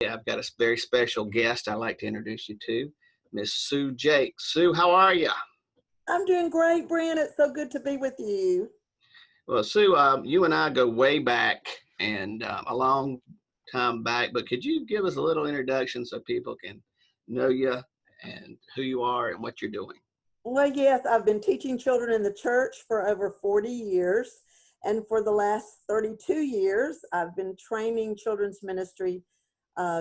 I've got a very special guest I'd like to introduce you to, Miss Sue Jake. Sue, how are you? I'm doing great, Brent. It's so good to be with you. Well, Sue, you and I go way back and a long time back, but could you give us a little introduction so people can know you and who you are and what you're doing? Well, yes, I've been teaching children in the church for over 40 years. And for the last 32 years, I've been training children's ministry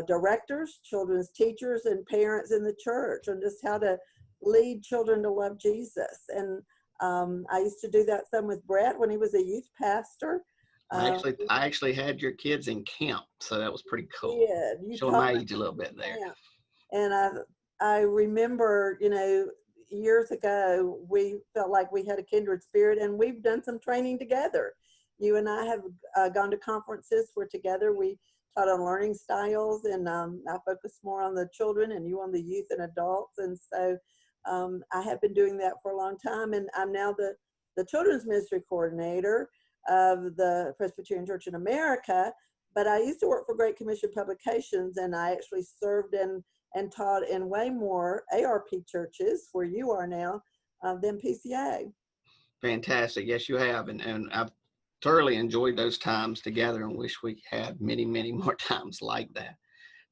directors, children's teachers, and parents in the church on just how to lead children to love Jesus. And I used to do that some with Brett when he was a youth pastor. I Um, actually, I actually had your kids in camp, so that was pretty cool. you Showing taught my them age a little bit there. camp. And I remember, years ago, we felt like we had a kindred spirit, and we've done some training together. You and I have gone to conferences where together we taught on learning styles, and I focus more on the children and you on the youth and adults. And so I have been doing that for a long time, and I'm now the children's ministry coordinator of the Presbyterian Church in America. But I used to work for Great Commission Publications, and I actually served in and taught in way more ARP churches where you are now than PCA. Fantastic. Yes, you have. And I've thoroughly enjoyed those times together and wish we had many, many more times like that.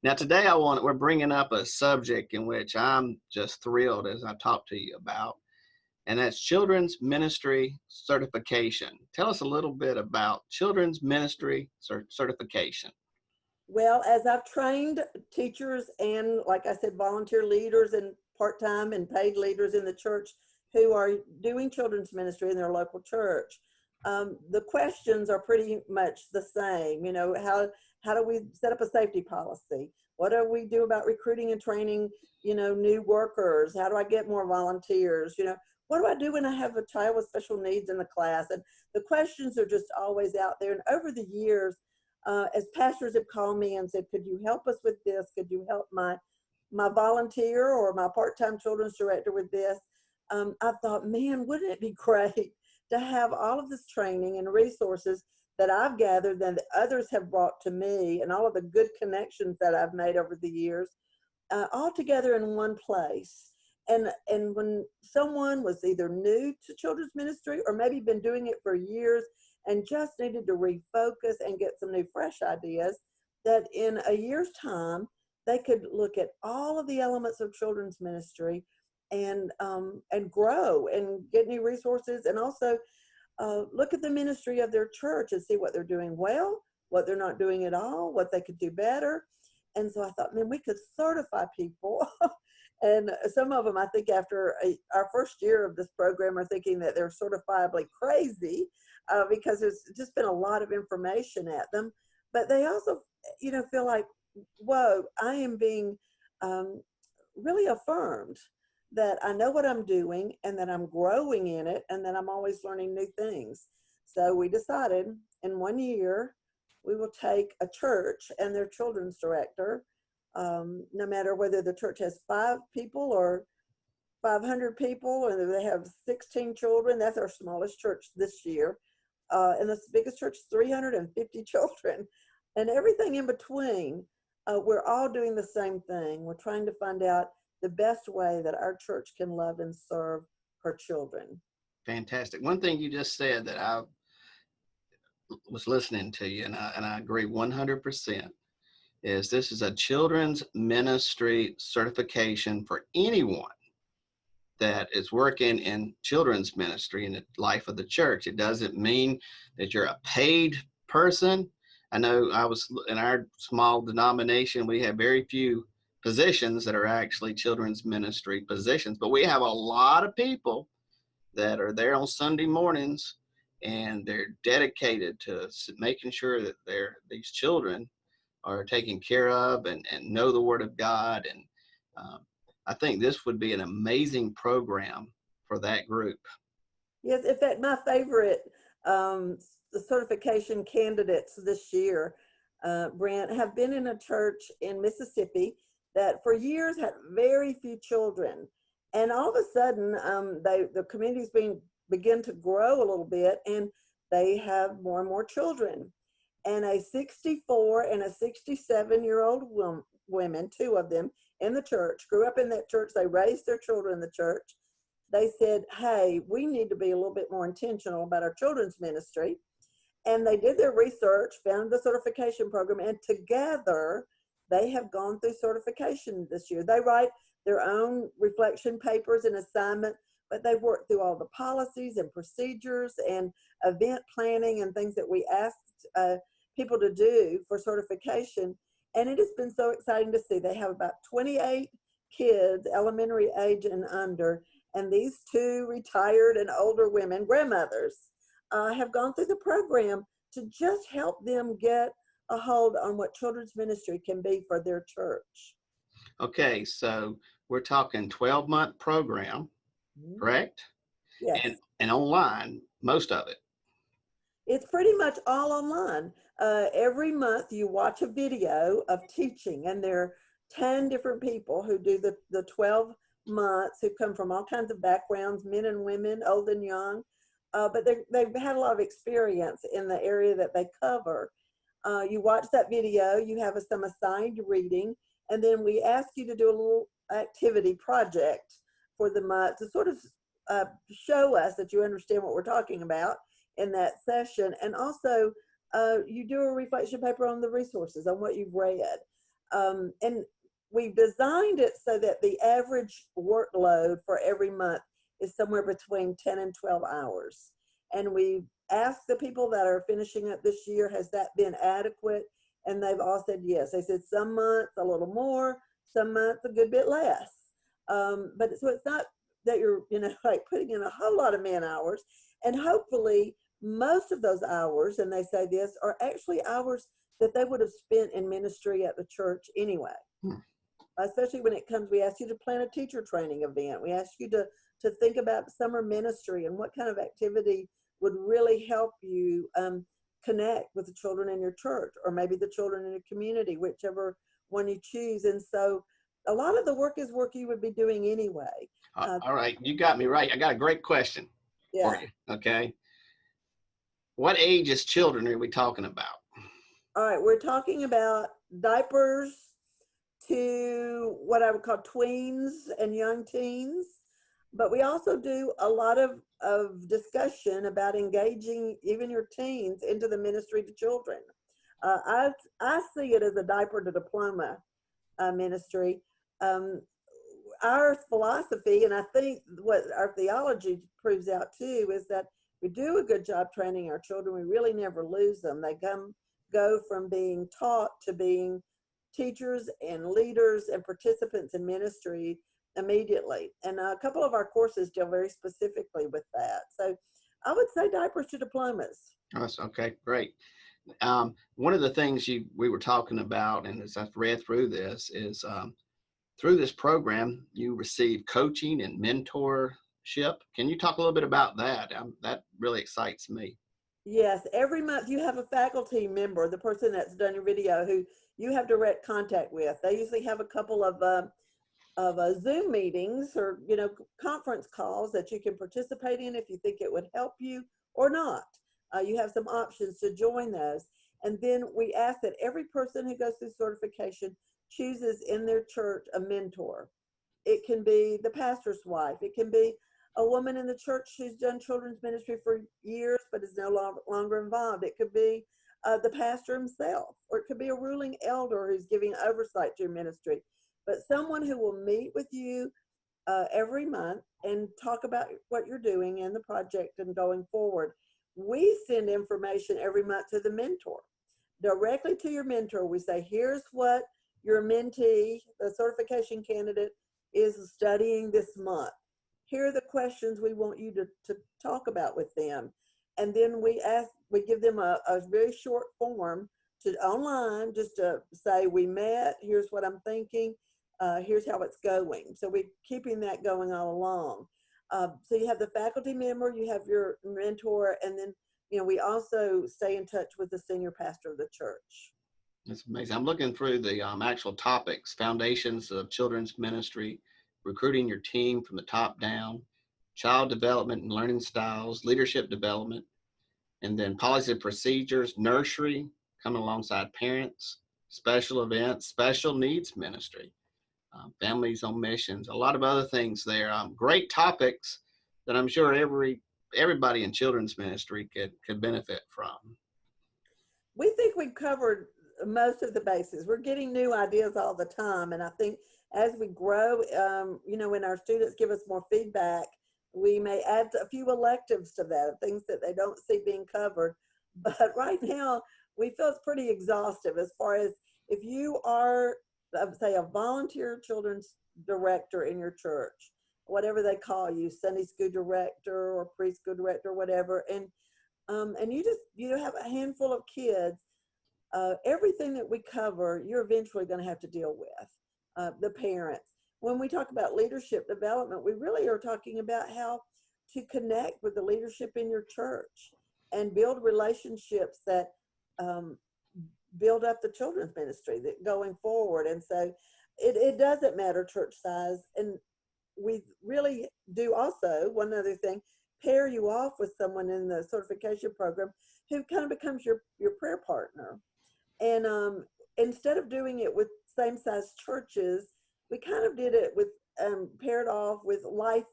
Now, today we're bringing up a subject in which I'm just thrilled as I talk to you about, and that's children's ministry certification. Tell us a little bit about children's ministry certification. Well, as I've trained teachers and, like I said, volunteer leaders and part-time and paid leaders in the church who are doing children's ministry in their local church, the questions are pretty much the same. How do we set up a safety policy? What do we do about recruiting and training, new workers? How do I get more volunteers? What do I do when I have a child with special needs in the class? And the questions are just always out there. And over the years, as pastors have called me and said, could you help us with this? Could you help my volunteer or my part-time children's director with this? I thought, man, wouldn't it be great to have all of this training and resources that I've gathered and that others have brought to me, and all of the good connections that I've made over the years, all together in one place. And when someone was either new to children's ministry or maybe been doing it for years and just needed to refocus and get some new fresh ideas, that in a year's time, they could look at all of the elements of children's ministry and grow and get new resources, and also look at the ministry of their church and see what they're doing well, what they're not doing at all, what they could do better. And so I thought, man, we could certify people. And some of them, I think, after our first year of this program, are thinking that they're certifiably crazy because there's just been a lot of information at them. But they also, feel like, whoa, I am being really affirmed that I know what I'm doing and that I'm growing in it and that I'm always learning new things. So we decided in 1 year, we will take a church and their children's director, no matter whether the church has 5 people or 500 people, and they have 16 children. That's our smallest church this year. And the biggest church is 350 children. And everything in between, we're all doing the same thing. We're trying to find out the best way that our church can love and serve her children. Fantastic. One thing you just said that I was listening to you, and I agree 100%, is this is a children's ministry certification for anyone that is working in children's ministry in the life of the church. It doesn't mean that you're a paid person. I know I was in our small denomination, we have very few positions that are actually children's ministry positions, but we have a lot of people that are there on Sunday mornings, and they're dedicated to making sure that these children are taken care of and know the Word of God. And um, I think this would be an amazing program for that group. Yes, in fact, my favorite the certification candidates this year, Brent, have been in a church in Mississippi that for years had very few children. And all of a sudden, the community's begin to grow a little bit, and they have more and more children. and a 64 and a 67-year-old women, two of them in the church, grew up in that church. They raised their children in the church. They said, hey, we need to be a little bit more intentional about our children's ministry. And they did their research, found the certification program, and together they have gone through certification this year. They write their own reflection papers and assignment, but they've worked through all the policies and procedures and event planning and things that we asked people to do for certification. And it has been so exciting to see. They have about 28 kids, elementary age and under, and these two retired and older women, grandmothers, have gone through the program to just help them get a hold on what children's ministry can be for their church. Okay, so we're talking 12-month program, correct? Yes. And online, most of it. It's pretty much all online. Every month you watch a video of teaching, and there are 10 different people who do the 12 months, who come from all kinds of backgrounds, men and women, old and young, but they've had a lot of experience in the area that they cover. You watch that video, you have some assigned reading, and then we ask you to do a little activity project for the month to sort of show us that you understand what we're talking about in that session. And also, you do a reflection paper on the resources, on what you've read. And we've designed it so that the average workload for every month is somewhere between 10 and 12 hours. And we asked the people that are finishing up this year, has that been adequate? And they've all said yes. They said some months a little more, some months a good bit less. But so it's not that you're, like putting in a whole lot of man hours. And hopefully most of those hours, and they say this, are actually hours that they would have spent in ministry at the church anyway. Especially when it comes, we ask you to plan a teacher training event. We ask you to think about summer ministry and what kind of activity would really help you connect with the children in your church, or maybe the children in your community, whichever one you choose. And so a lot of the work is work you would be doing anyway. All right, you got me right. I got a great question for you, okay? What ages children are we talking about? All right, we're talking about diapers to what I would call tweens and young teens. But we also do a lot of discussion about engaging even your teens into the ministry to children. I see it as a diaper to diploma ministry. Our philosophy, and I think what our theology proves out too, is that we do a good job training our children. We really never lose them. They go from being taught to being teachers and leaders and participants in ministry immediately. And a couple of our courses deal very specifically with that. So I would say diapers to diplomas. That's okay, great. One of the things we were talking about, and as I've read through this, is through this program, you receive coaching and mentorship. Can you talk a little bit about that? That really excites me. Yes, every month you have a faculty member, the person that's done your video, who you have direct contact with. They usually have a couple of Zoom meetings or conference calls that you can participate in if you think it would help you or not. You have some options to join those. And then we ask that every person who goes through certification chooses in their church a mentor. It can be the pastor's wife. It can be a woman in the church who's done children's ministry for years but is no longer involved. It could be the pastor himself, or it could be a ruling elder who's giving oversight to your ministry. But someone who will meet with you every month and talk about what you're doing in the project and going forward. We send information every month to the mentor, directly to your mentor. We say, here's what your mentee, the certification candidate, is studying this month. Here are the questions we want you to talk about with them. And then we give them a very short form online, just to say, we met, here's what I'm thinking, here's how it's going. So we're keeping that going all along. So you have the faculty member, you have your mentor, and then we also stay in touch with the senior pastor of the church. That's amazing. I'm looking through the actual topics: foundations of children's ministry, recruiting your team from the top down, child development and learning styles, leadership development, and then policy and procedures, nursery, coming alongside parents, special events, special needs ministry, families on missions, a lot of other things there. Great topics that I'm sure everybody in children's ministry could benefit from. We think we covered most of the bases. We're getting new ideas all the time. And I think as we grow, when our students give us more feedback, we may add a few electives to that, things that they don't see being covered. But right now, we feel it's pretty exhaustive as far as if you are, say, a volunteer children's director in your church, whatever they call you, Sunday school director or preschool director, whatever, and you have a handful of kids, everything that we cover, you're eventually going to have to deal with. The parents. When we talk about leadership development, we really are talking about how to connect with the leadership in your church and build relationships that build up the children's ministry that going forward. And so it doesn't matter church size. And we really do also, one other thing, pair you off with someone in the certification program who kind of becomes your prayer partner. And instead of doing it with same size churches, we kind of did it with paired off with life,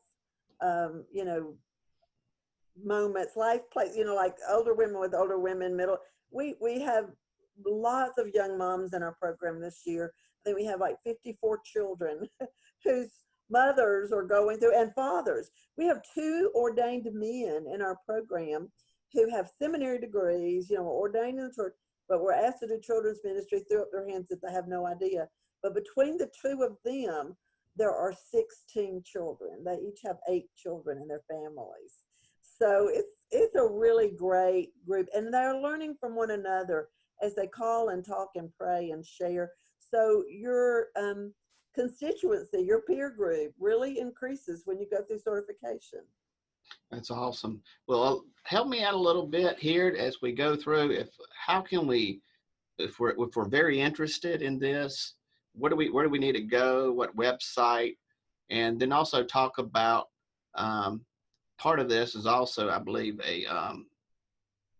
moments, life place, like older women with older women, middle. We have lots of young moms in our program this year. I think we have like 54 children whose mothers are going through, and fathers. We have 2 ordained men in our program who have seminary degrees, ordained in the church, but were asked to do children's ministry, threw up their hands that they have no idea. But between the 2 of them, there are 16 children. They each have 8 children in their families. So it's a really great group, and they're learning from one another as they call and talk and pray and share. So your constituency, your peer group really increases when you go through certification. That's awesome. Well, help me out a little bit here as we go through. If we're very interested in this, where do we need to go? What website? And then also talk about part of this is also, I believe, a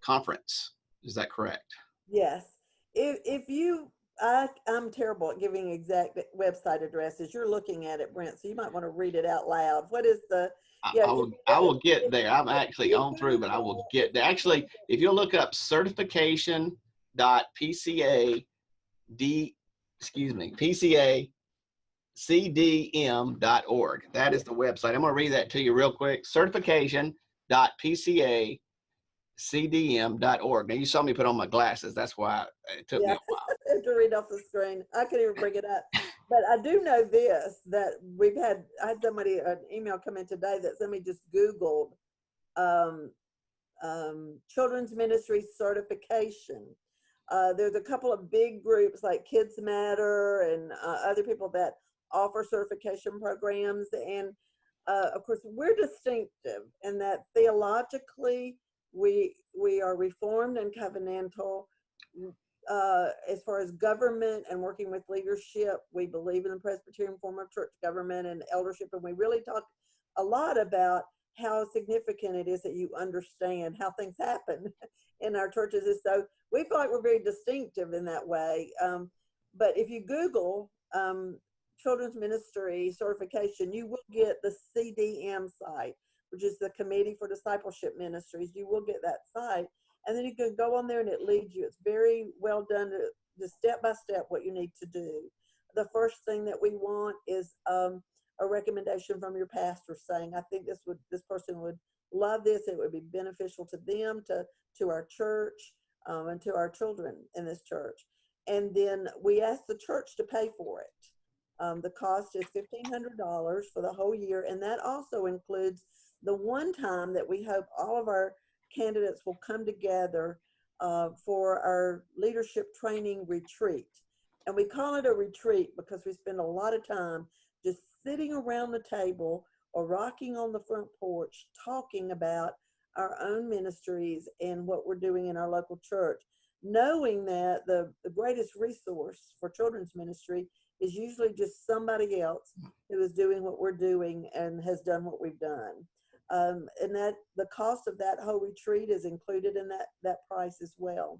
conference. Is that correct? Yes. If you, I'm terrible at giving exact website addresses. You're looking at it, Brent, so you might want to read it out loud. What is the? Yeah, I will get there. I'm actually on through, but I will get there. Actually, if you'll look up PCA.cdm.org. That is the website. I'm going to read that to you real quick. Certification.pcacdm.org. Now, you saw me put on my glasses. That's why it took me a while. I have to read off the screen. I can't even bring it up. But I do know this, that I had somebody, an email come in today that somebody just Googled children's ministry certification. There's a couple of big groups like Kids Matter and other people that offer certification programs. And of course, we're distinctive in that theologically, we are reformed and covenantal. As far as government and working with leadership, we believe in the Presbyterian form of church government and eldership, and we really talk a lot about how significant it is that you understand how things happen in our churches. And so we feel like we're very distinctive in that way. But if you Google children's ministry certification, you will get the CDM site, which is the Committee for Discipleship Ministries. You will get that site. And then you can go on there and it leads you. It's very well done, just step by step what you need to do. The first thing that we want is a recommendation from your pastor saying, I think this person would love this. It would be beneficial to them, to our church, and to our children in this church. And then we ask the church to pay for it. The cost is $1,500 for the whole year. And that also includes the one time that we hope all of our candidates will come together for our leadership training retreat. And we call it a retreat because we spend a lot of time just sitting around the table or rocking on the front porch talking about our own ministries and what we're doing in our local church, knowing that the greatest resource for children's ministry is usually just somebody else who is doing what we're doing and has done what we've done. And that the cost of that whole retreat is included in that price as well.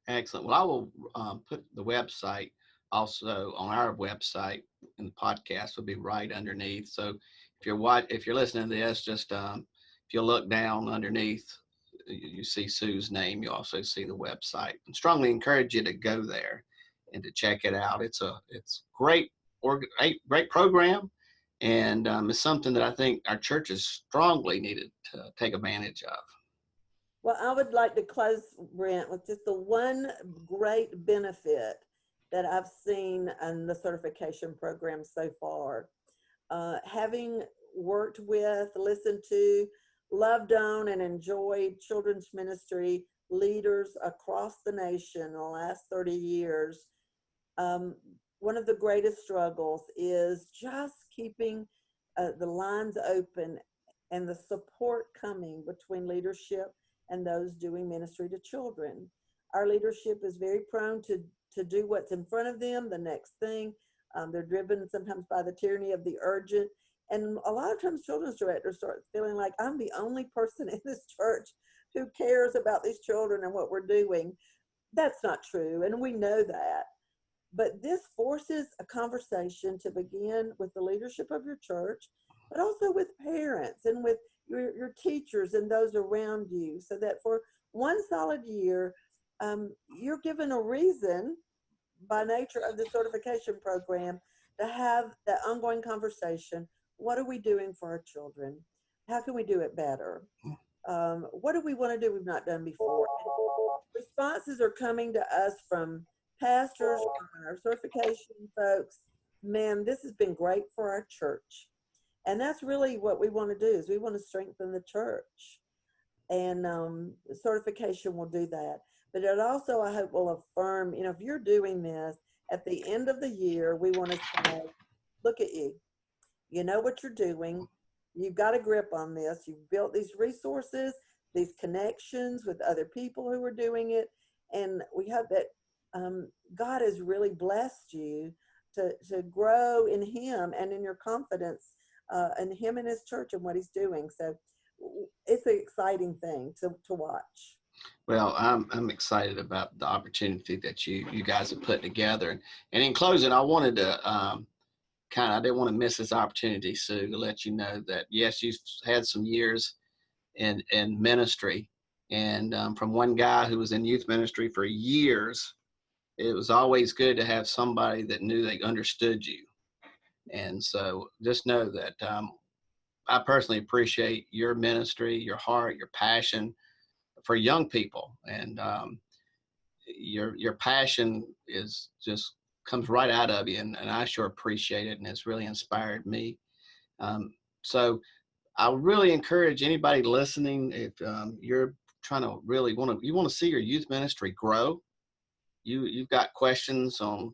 Excellent. Well, I will put the website also on our website, and the podcast will be right underneath. So if you're listening to this, just if you look down underneath, you see Sue's name. You also see the website. And strongly encourage you to go there and to check it out. It's great great program, and it's something that I think our churches strongly needed to take advantage of. Well, I would like to close, Brent, with just the one great benefit that I've seen in the certification program so far. Having worked with, listened to, loved on, and enjoyed children's ministry leaders across the nation in the last 30 years, one of the greatest struggles is just keeping the lines open and the support coming between leadership and those doing ministry to children. Our leadership is very prone to do what's in front of them, the next thing. They're driven sometimes by the tyranny of the urgent. And a lot of times children's directors start feeling like, I'm the only person in this church who cares about these children and what we're doing. That's not true, and we know that. But this forces a conversation to begin with the leadership of your church, but also with parents and with your teachers and those around you, so that for one solid year, you're given a reason by nature of the certification program to have that ongoing conversation. What are we doing for our children? How can we do it better? What do we want to do we've not done before? And responses are coming to us from pastors, from our certification folks. Man, this has been great for our church. And that's really what we want to do, is we want to strengthen the church. And certification will do that. But it also, I hope, will affirm, if you're doing this, at the end of the year, we want to say, look at you. You know what you're doing. You've got a grip on this. You've built these resources, these connections with other people who are doing it. And we hope that God has really blessed you to grow in Him and in your confidence in Him and His church and what He's doing. So it's an exciting thing to watch. Well, I'm excited about the opportunity that you guys have put together. And in closing, I wanted to I didn't want to miss this opportunity, Sue, to let you know that yes, you've had some years in ministry, and from one guy who was in youth ministry for years, it was always good to have somebody that knew they understood you. And so just know that I personally appreciate your ministry, your heart, your passion for young people, and your passion is just comes right out of you, and I sure appreciate it, and it's really inspired me. So I really encourage anybody listening, if you're trying to really want to see your youth ministry grow, you've got questions on,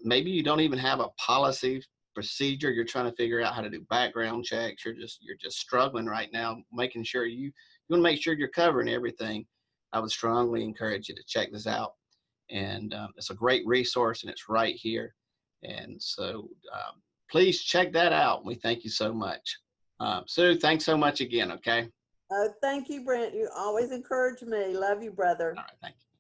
maybe you don't even have a policy procedure, you're trying to figure out how to do background checks, you're just struggling right now, making sure you want to make sure you're covering everything. I would strongly encourage you to check this out, and it's a great resource, and it's right here. And so please check that out. We thank you so much. Sue, thanks so much again. Okay. Thank you, Brent. You always encourage me. Love you, brother. All right. Thank you.